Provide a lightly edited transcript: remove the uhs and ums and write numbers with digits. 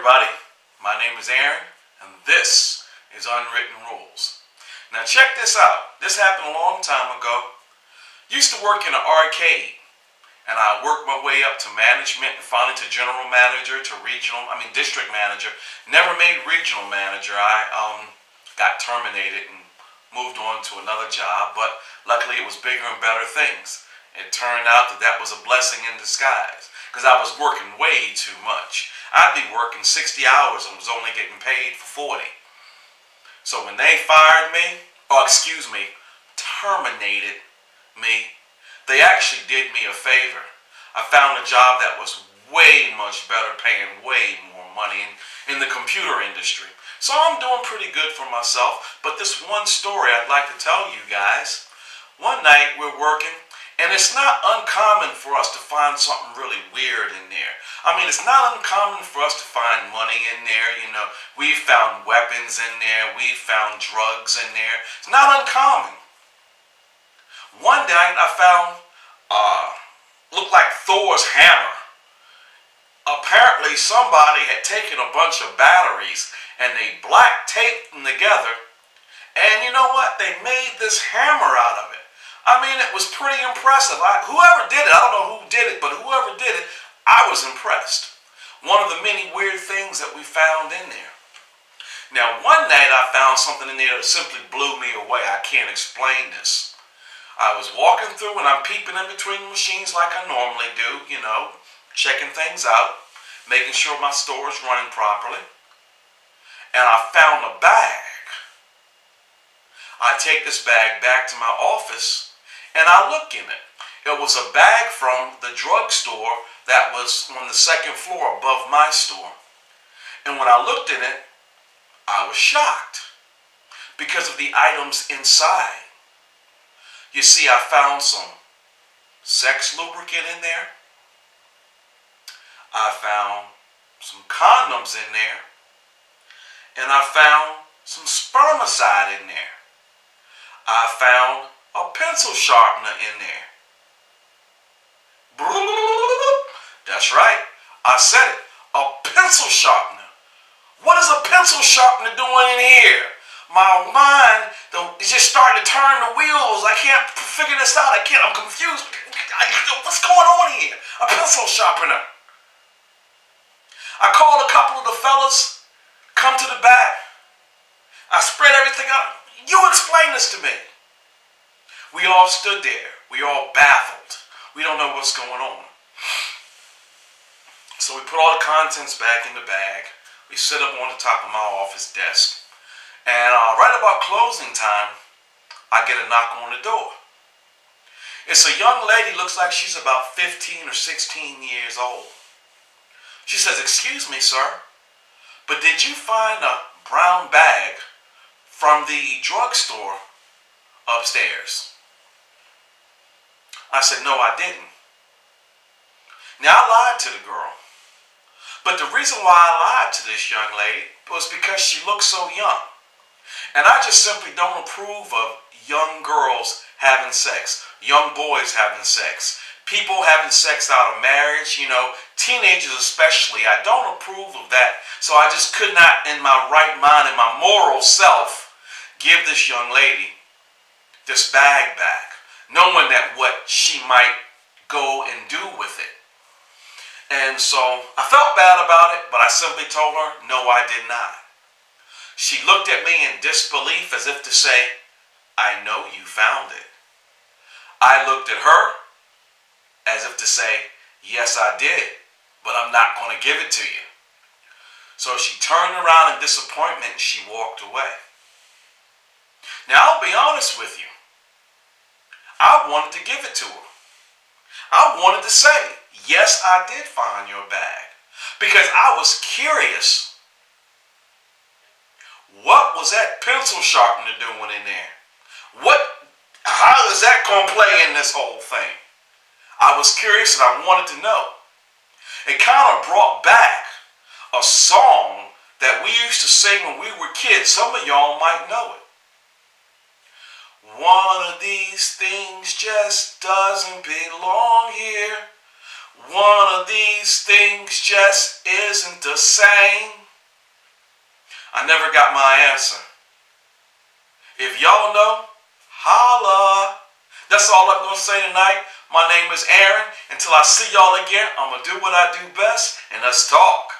everybody. My name is Aaron, and this is Unwritten Rules. Now check this out. This happened a long time ago. Used to work in an arcade, and I worked my way up to management and finally to general manager, to district manager. Never made regional manager. I got terminated and moved on to another job, but luckily it was bigger and better things. It turned out that was a blessing in disguise, because I was working way too much. I'd be working 60 hours and was only getting paid for 40. So when they terminated me, they actually did me a favor. I found a job that was way much better, paying way more money in the computer industry. So I'm doing pretty good for myself, but this one story I'd like to tell you guys. One night we're working, and it's not uncommon for us to find something really weird in there. It's not uncommon for us to find money in there. We found weapons in there. We found drugs in there. It's not uncommon. One night I found, looked like Thor's hammer. Apparently somebody had taken a bunch of batteries and they black taped them together. And you know what? They made this hammer out of it. It was pretty impressive. Whoever did it, I don't know who did it, but whoever did it, I was impressed. One of the many weird things that we found in there. Now, one night I found something in there that simply blew me away. I can't explain this. I was walking through and I'm peeping in between the machines like I normally do, checking things out, making sure my store is running properly. And I found a bag. I take this bag back to my office and I look in it. It was a bag from the drugstore that was on the second floor above my store. And when I looked in it, I was shocked because of the items inside. You see, I found some sex lubricant in there. I found some condoms in there. And I found some spermicide in there. I found a pencil sharpener in there. That's right. I said it. A pencil sharpener. What is a pencil sharpener doing in here? My mind is just starting to turn the wheels. I can't figure this out. I'm confused. What's going on here? A pencil sharpener. I called a couple of the fellas. Come to the back. I spread everything out. You explain this to me. We all stood there. We all baffled. We don't know what's going on. So we put all the contents back in the bag. We sit up on the top of my office desk. And right about closing time, I get a knock on the door. It's a young lady, looks like she's about 15 or 16 years old. She says, "Excuse me, sir, but did you find a brown bag from the drugstore upstairs?" I said, "No, I didn't." Now, I lied to the girl. But the reason why I lied to this young lady was because she looked so young. And I just simply don't approve of young girls having sex, young boys having sex, people having sex out of marriage, teenagers especially. I don't approve of that. So I just could not, in my right mind, in my moral self, give this young lady this bag back, knowing that what she might go and do with it. And so I felt bad about it, but I simply told her, no, I did not. She looked at me in disbelief as if to say, "I know you found it." I looked at her as if to say, "Yes, I did, but I'm not going to give it to you." So she turned around in disappointment and she walked away. Now, I'll be honest with you. I wanted to give it to her. I wanted to say, "Yes, I did find your bag," because I was curious. What was that pencil sharpener doing in there? How is that going to play in this whole thing? I was curious and I wanted to know. It kind of brought back a song that we used to sing when we were kids. Some of y'all might know it. One of these things just doesn't belong here. One of these things just isn't the same. I never got my answer. If y'all know, holla. That's all I'm going to say tonight. My name is Aaron. Until I see y'all again, I'm going to do what I do best, and let's talk.